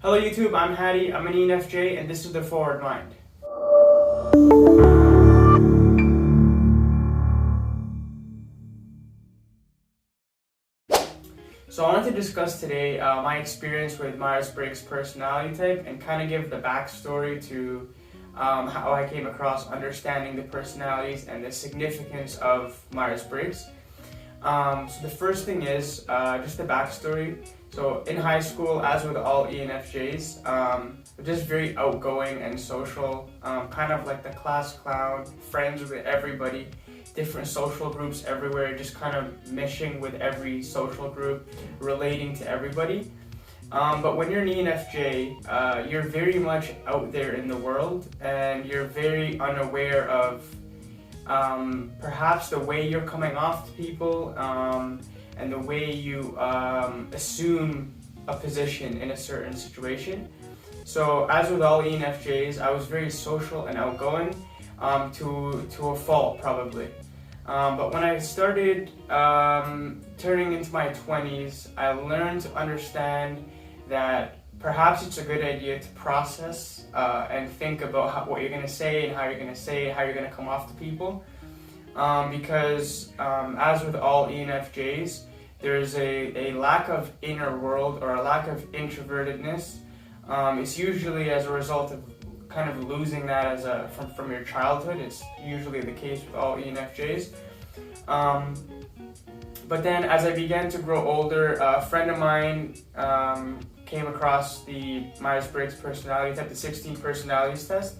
Hello YouTube, I'm Hadi, I'm an ENFJ, and this is the Forward Mind. So I wanted to discuss today my experience with Myers-Briggs personality type and kind of give the backstory to how I came across understanding the personalities and the significance of Myers-Briggs. So the first thing is just the backstory. So in high school, as with all ENFJs, just very outgoing and social, kind of like the class clown, friends with everybody, different social groups everywhere, just kind of meshing with every social group, relating to everybody. But when you're an ENFJ, you're very much out there in the world and you're very unaware of perhaps the way you're coming off to people and the way you assume a position in a certain situation. So as with all ENFJs, I was very social and outgoing to a fault probably. But when I started turning into my 20s, I learned to understand that perhaps it's a good idea to process and think about what you're going to say and how you're going to say it, how you're going to come off to people. Because as with all ENFJs, there's a lack of inner world or a lack of introvertedness. It's usually as a result of kind of losing that as from your childhood. It's usually the case with all ENFJs. But then as I began to grow older, a friend of mine came across the Myers-Briggs personality type, the 16 personalities test.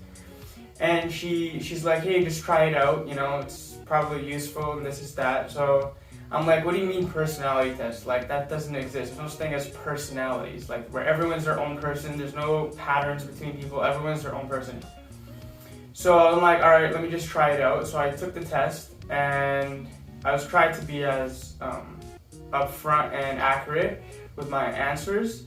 And she's like, hey, just try it out, you know, it's probably useful and this is that. So I'm like, what do you mean personality test? Like, that doesn't exist. There's no such thing as personalities, like where everyone's their own person. There's no patterns between people. Everyone's their own person. So I'm like, all right, let me just try it out. So I took the test and I was trying to be as upfront and accurate with my answers.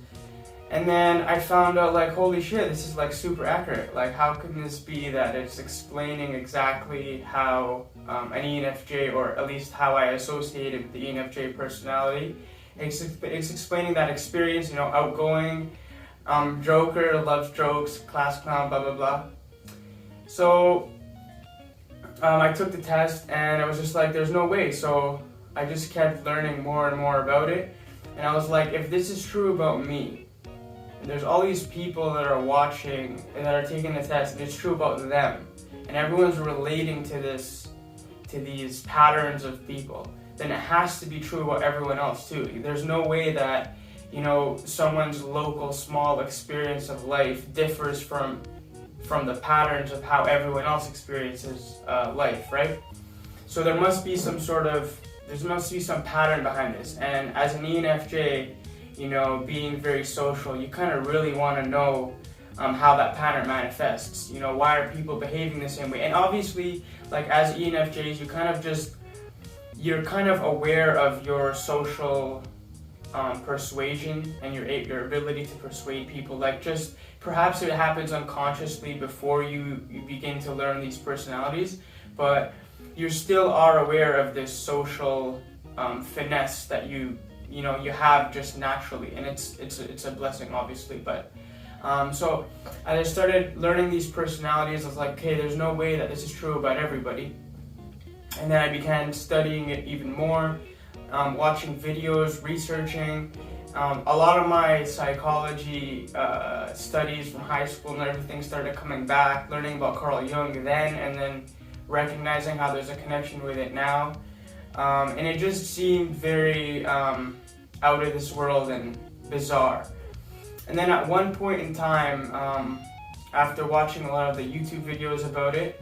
And then I found out, like, holy shit, this is like super accurate. Like, how can this be that it's explaining exactly how an ENFJ, or at least how I associated with the ENFJ personality. It's explaining that experience, you know, outgoing, joker, loves jokes, class clown, blah, blah, blah. So I took the test and I was just like, there's no way. So I just kept learning more and more about it. And I was like, if this is true about me, and there's all these people that are watching and that are taking the test, and it's true about them, and everyone's relating to these patterns of people, then it has to be true about everyone else too. There's no way that, you know, someone's local small experience of life differs from the patterns of how everyone else experiences life, right? So there must be some pattern behind this. And as an ENFJ, you know, being very social, you kind of really want to know how that pattern manifests. You know, why are people behaving the same way? And obviously, like, as ENFJs, you're kind of aware of your social persuasion and your ability to persuade people. Like, just perhaps it happens unconsciously before you begin to learn these personalities, but you still are aware of this social finesse that you have just naturally, and it's a blessing, obviously. But so as I started learning these personalities, I was like, okay, there's no way that this is true about everybody. And then I began studying it even more, watching videos, researching. A lot of my psychology studies from high school and everything started coming back, learning about Carl then, and then recognizing how there's a connection with it now. And it just seemed very out of this world and bizarre. And then at one point in time, after watching a lot of the YouTube videos about it,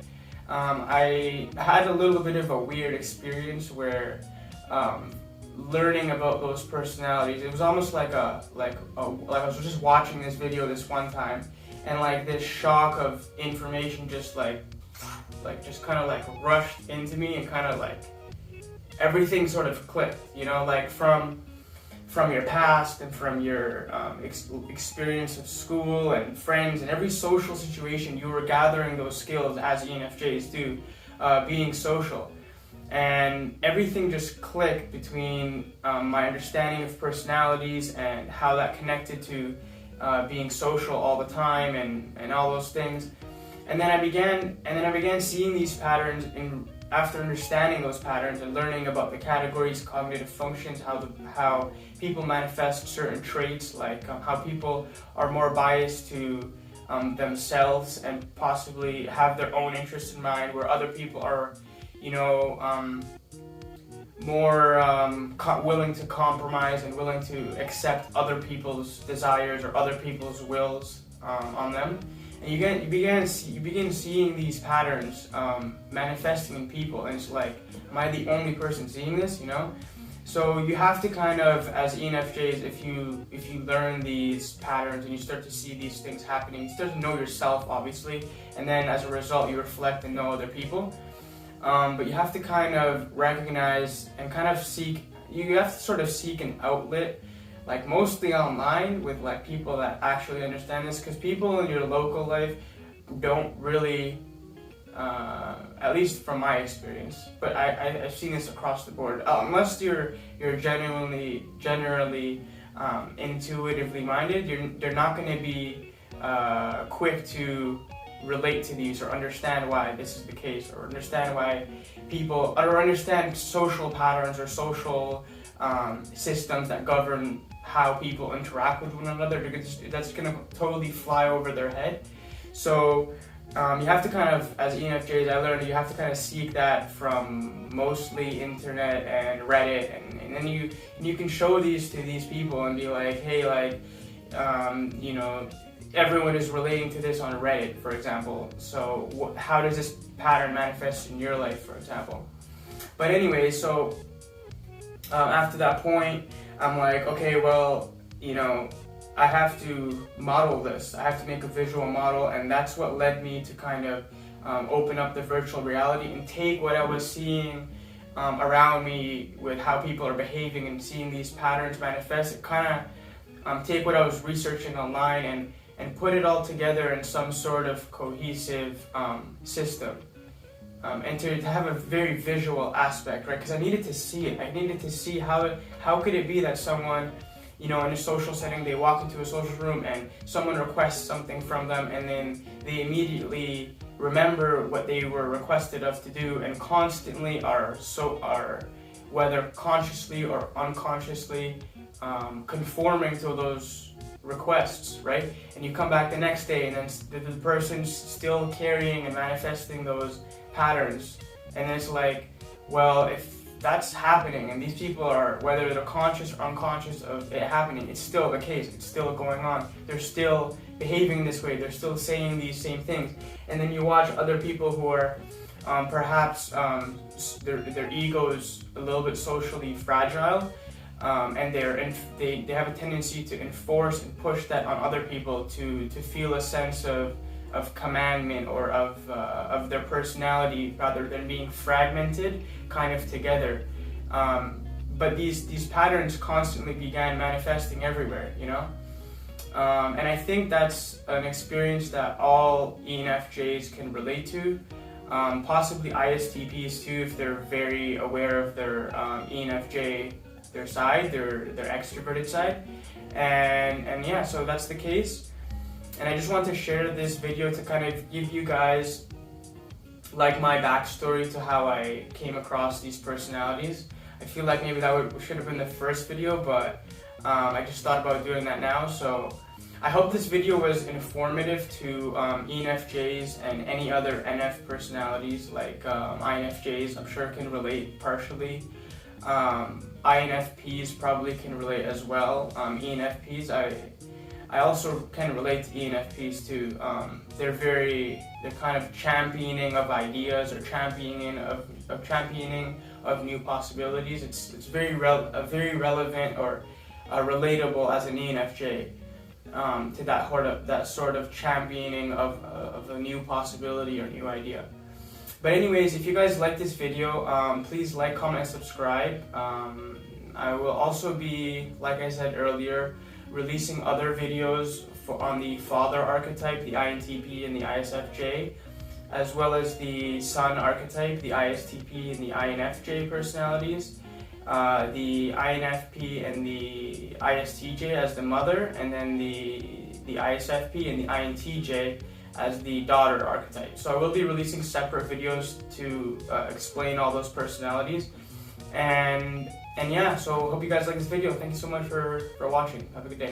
I had a little bit of a weird experience where learning about those personalities, it was almost like I was just watching this video this one time, and like this shock of information just just kind of like rushed into me, and kind of like everything sort of clicked, you know, like from your past and from your experience of school and friends and every social situation. You were gathering those skills as ENFJs do, being social. And everything just clicked between my understanding of personalities and how that connected to being social all the time and all those things. And then I began seeing these patterns after understanding those patterns and learning about the categories, cognitive functions, how people manifest certain traits, like how people are more biased to themselves and possibly have their own interests in mind, where other people are, more willing to compromise and willing to accept other people's desires or other people's wills on them. And you begin seeing these patterns manifesting in people, and it's like, am I the only person seeing this? So you have to kind of, as ENFJs, if you learn these patterns and you start to see these things happening, you start to know yourself, obviously, and then as a result you reflect and know other people. But you have to kind of recognize and kind of you have to sort of seek an outlet, like mostly online, with like people that actually understand this, because people in your local life don't really, at least from my experience, but I've seen this across the board, unless you're generally intuitively minded, they're not going to be quick to relate to these or understand why this is the case, or understand why people, or understand social patterns or social systems that govern how people interact with one another. That's going to totally fly over their head. So you have to kind of, as ENFJs, I learned, you have to kind of seek that from mostly internet and Reddit, and then you can show these to these people and be like, hey, like, everyone is relating to this on Reddit, for example. So how does this pattern manifest in your life, for example? But anyway, so after that point, I'm like, okay, well, I have to model this. I have to make a visual model, and that's what led me to kind of open up the virtual reality and take what I was seeing around me with how people are behaving and seeing these patterns manifest, and kind of take what I was researching online and put it all together in some sort of cohesive system. And to have a very visual aspect, right? Because I needed to see it. I needed to see how could it be that someone, in a social setting, they walk into a social room and someone requests something from them, and then they immediately remember what they were requested of to do, and constantly are whether consciously or unconsciously conforming to those requests, right? And you come back the next day, and then the person's still carrying and manifesting those patterns, and it's like, well, if that's happening and these people are, whether they're conscious or unconscious of it happening, it's still the case, it's still going on, they're still behaving this way, they're still saying these same things. And then you watch other people who are perhaps their ego is a little bit socially fragile, and they have a tendency to enforce and push that on other people to feel a sense of commandment or of their personality, rather than being fragmented kind of together. But these patterns constantly began manifesting everywhere, and I think that's an experience that all ENFJs can relate to, possibly ISTPs too, if they're very aware of their ENFJ, their side, their extroverted side, and yeah, so that's the case. And I just want to share this video to kind of give you guys like my backstory to how I came across these personalities. I feel like maybe that should have been the first video, but I just thought about doing that now. So I hope this video was informative to ENFJs and any other NF personalities, like INFJs, I'm sure can relate partially. INFPs probably can relate as well. ENFPs, I also can relate to ENFPs too. They're kind of championing of ideas, or championing of new possibilities. It's very relevant or relatable as an ENFJ to that sort of championing of a new possibility or new idea. But anyways, if you guys like this video, please like, comment, and subscribe. I will also be, like I said earlier, releasing other videos on the father archetype, the INTP and the ISFJ, as well as the son archetype, the ISTP and the INFJ personalities, the INFP and the ISTJ as the mother, and then the the isfp, and the intj as the daughter archetype. So I will be releasing separate videos to explain all those personalities. And yeah, so hope you guys like this video. Thank you so much for watching. Have a good day.